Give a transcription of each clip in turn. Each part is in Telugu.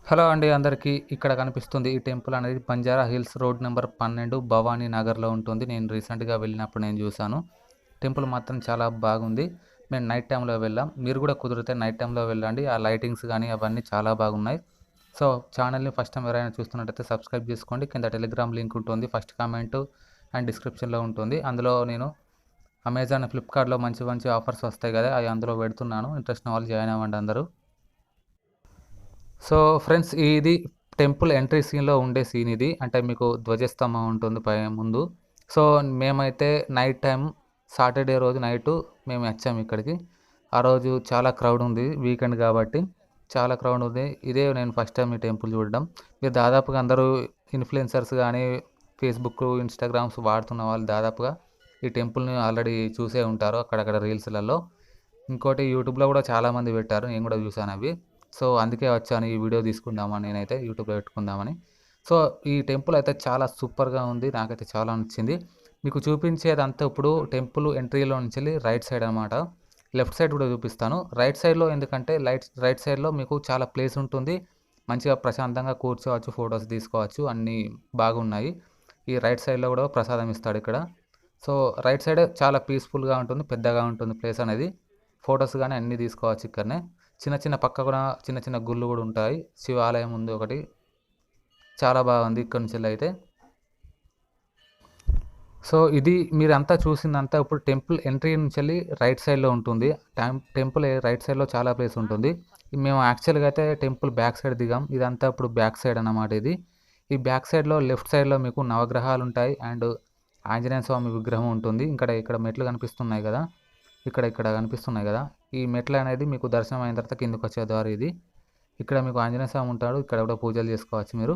హలో అండి అందరికీ. ఇక్కడ కనిపిస్తుంది ఈ టెంపుల్ అనేది Banjara hills road number 12 Bhavani నగర్‌లో ఉంటుంది. నేను రీసెంట్‌గా వెళ్ళినప్పుడు నేను చూశాను. టెంపుల్ మాత్రం చాలా బాగుంది. మేము నైట్ టైమ్‌లో వెళ్ళాం. మీరు కూడా కుదిరితే నైట్ టైమ్‌లో వెళ్ళండి. ఆ లైటింగ్స్ గానీ అవన్నీ చాలా బాగున్నాయి. సో, ఛానల్‌ని ఫస్ట్ టైమ్ ఎవరైనా చూస్తున్నట్టయితే సబ్స్క్రైబ్ చేసుకోండి. కింద టెలిగ్రామ్ లింక్ ఉంటుంది. ఫస్ట్ కామెంట్ అండ్ డిస్క్రిప్షన్‌లో ఉంటుంది. అందులో నేను అమెజాన్, ఫ్లిప్‌కార్ట్‌లో మంచి మంచి ఆఫర్స్ వస్తాయి కదా! అవి అందులో పెడుతున్నాను. ఇంట్రెస్ట్ ఉన్న వాళ్ళు జాయిన్ అవ్వండి అందరూ. సో, ఫ్రెండ్స్ ఇది టెంపుల్ ఎంట్రీ సీన్‌లో ఉండే సీన్ ఇది. అంటే మీకు ధ్వజస్తంభం ఉంటుంది ముందు. సో, మేమైతే నైట్ టైమ్ సాటర్‌డే రోజు నైటు మేము వచ్చాము ఇక్కడికి. ఆ రోజు చాలా క్రౌడ్ ఉంది. వీకెండ్ కాబట్టి చాలా క్రౌడ్ ఉంది. ఇదే నేను ఫస్ట్ టైమ్ ఈ టెంపుల్ చూడడం. మీరు దాదాపుగా అందరూ ఇన్‌ఫ్లుయెన్సర్స్ గానీ, ఫేస్‌బుక్, ఇన్‌స్టాగ్రామ్స్ వాడుతున్న వాళ్ళు దాదాపుగా ఈ టెంపుల్‌ని ఆల్రెడీ చూసే ఉంటారు అక్కడక్కడ రీల్స్‌లలో. ఇంకోటి యూట్యూబ్‌లో కూడా చాలామంది పెట్టారు. నేను కూడా చూసానవి. సో, అందుకే వచ్చాను ఈ వీడియో తీసుకుందామని నేనైతే యూట్యూబ్‌లో పెట్టుకుందామని. సో, ఈ టెంపుల్ అయితే చాలా సూపర్‌గా ఉంది. నాకైతే చాలా నచ్చింది. మీకు చూపించేదంతా ఇప్పుడు టెంపుల్ ఎంట్రీలో నుంచెల్లి రైట్ సైడ్ అనమాట. లెఫ్ట్ సైడ్ కూడా చూపిస్తాను. రైట్ సైడ్‌లో ఎందుకంటే రైట్ సైడ్‌లో మీకు చాలా ప్లేస్ ఉంటుంది. మంచిగా ప్రశాంతంగా కూర్చోవచ్చు, ఫోటోస్ తీసుకోవచ్చు. అన్నీ బాగున్నాయి. ఈ రైట్ సైడ్‌లో కూడా ప్రసాదం ఇస్తాడిక్కడ. సో, రైట్ సైడే చాలా పీస్‌ఫుల్‌గా ఉంటుంది. పెద్దగా ఉంటుంది ప్లేస్ అనేది. ఫోటోస్ గానీ అన్నీ తీసుకోవచ్చు ఇక్కడనే. చిన్న చిన్న పక్క కూడా చిన్న చిన్న గుళ్ళు గూడా ఉంటాయి. శివాలయం ఉంది ఒకటి. చాలా బాగుంది ఇక్కడి నుంచెల్లయితే. సో, ఇది మీరంతా చూసిందంతా ఇప్పుడు టెంపుల్ ఎంట్రీ నుంచెల్లి రైట్ సైడ్‌లో ఉంటుంది. టెంపుల్ రైట్ సైడ్‌లో చాలా ప్లేస్ ఉంటుంది. మేము యాక్చువల్‌గా అయితే టెంపుల్ బ్యాక్ సైడ్ దిగాం. ఇదంతా ఇప్పుడు బ్యాక్ సైడ్ అన్నమాట ఇది. ఈ బ్యాక్ సైడ్‌లో లెఫ్ట్ సైడ్‌లో మీకు నవగ్రహాలుంటాయి. అండ్ ఆంజనేయ స్వామి విగ్రహం ఉంటుంది. ఇక్కడ మెట్లు కనిపిస్తున్నాయి గదా! ఇక్కడ కనిపిస్తున్నాయి గదా! ఈ మెట్లనేది మీకు దర్శనం అయిన తర్వాత కిందకొచ్చే దారి ఇది. ఇక్కడ మీకు ఆంజనేయ స్వామి ఉంటాడు. ఇక్కడ కూడా పూజలు చేసుకోవచ్చు మీరు.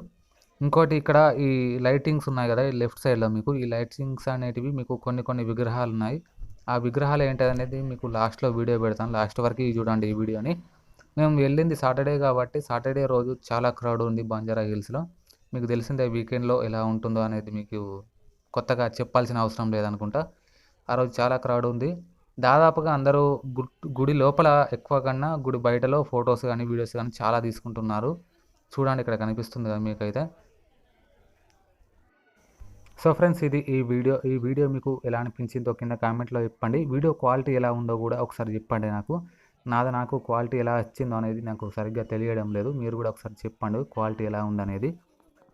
ఇంకోటి ఇక్కడ ఈ లైటింగ్స్ ఉన్నాయి గదా! ఈ లెఫ్ట్ సైడ్‌లో మీకు ఈ లైటింగ్స్ అనేటివి మీకు కొన్ని విగ్రహాలున్నాయి. ఆ విగ్రహాలు ఏంటనేది మీకు లాస్ట్‌లో వీడియో పెడతాను. లాస్ట్ వరకు చూడండి ఈ వీడియోని. మేము వెళ్ళింది సాటర్‌డే కాబట్టి సాటర్‌డే రోజు చాలా క్రౌడ్ ఉంది బంజారా హిల్స్‌లో. మీకు తెలిసిందే వీకెండ్‌లో ఎలా ఉంటుందో అనేది మీకు కొత్తగా చెప్పాల్సిన అవసరం లేదనుకుంటా. ఆ రోజు చాలా క్రౌడ్ ఉంది. దాదాపుగా అందరూ గుడి లోపల ఎక్కువ కన్నా గుడి బయటలో ఫోటోస్ గానీ, వీడియోస్ గానీ చాలా తీసుకుంటున్నారు. చూడండి ఇక్కడ కనిపిస్తుంది కదా మీకైతే. సో ఫ్రెండ్స్ ఇది ఈ వీడియో మీకు ఎలా అనిపించిందో కింద కామెంట్‌లో చెప్పండి. వీడియో క్వాలిటీ ఎలా ఉందో గూడా ఒకసారి చెప్పండి నాకు. నాకు క్వాలిటీ ఎలా వచ్చిందో అనేది నాకు సరిగ్గా తెలియడం లేదు. మీరు గూడా ఒకసారి చెప్పండి క్వాలిటీ ఎలా ఉందనేది.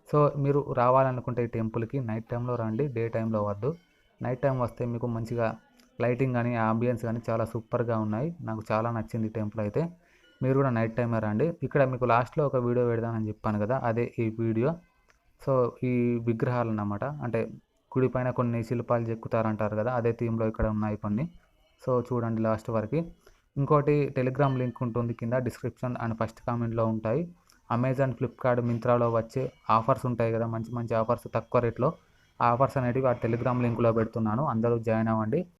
సో, మీరు రావాలనుకుంటే ఈ టెంపుల్‌కి నైట్ టైమ్‌లో రండి. డే టైమ్‌లో వద్దు. నైట్ టైమ్ వస్తే మీకు మంచిగా లైటింగ్ గానీ, ఆంబియన్స్ గానీ చాలా సూపర్‌గా ఉన్నాయి. నాకు చాలా నచ్చింది ఈ టెంపుల్ అయితే. మీరు గూడా నైట్ టైమే రండి. ఇక్కడ మీకు లాస్ట్‌లో ఒక వీడియో పెడతానని చెప్పాను గదా! అదే ఈ వీడియో. సో, ఈ విగ్రహాలన్నమాట. అంటే గుడి పైన కొన్ని శిల్పాలు చెక్కుతారంటారు గదా! అదే థీమ్‌లో ఇక్కడ ఉన్నాయి కొన్ని. సో, చూడండి లాస్ట్ వరకి. ఇంకోటి టెలిగ్రామ్ లింక్ ఉంటుంది కింద డిస్క్రిప్షన్ అండ్ ఫస్ట్ కామెంట్‌లో ఉంటాయి. అమెజాన్, ఫ్లిప్‌కార్ట్, మింత్రాలో వచ్చే ఆఫర్స్ ఉంటాయి గదా! మంచి మంచి ఆఫర్స్ తక్కువ రేట్‌లో. ఆ ఆఫర్స్ అనేటివి ఆ టెలిగ్రామ్ లింక్‌లో పెడుతున్నాను. అందరూ జాయిన్ అవ్వండి.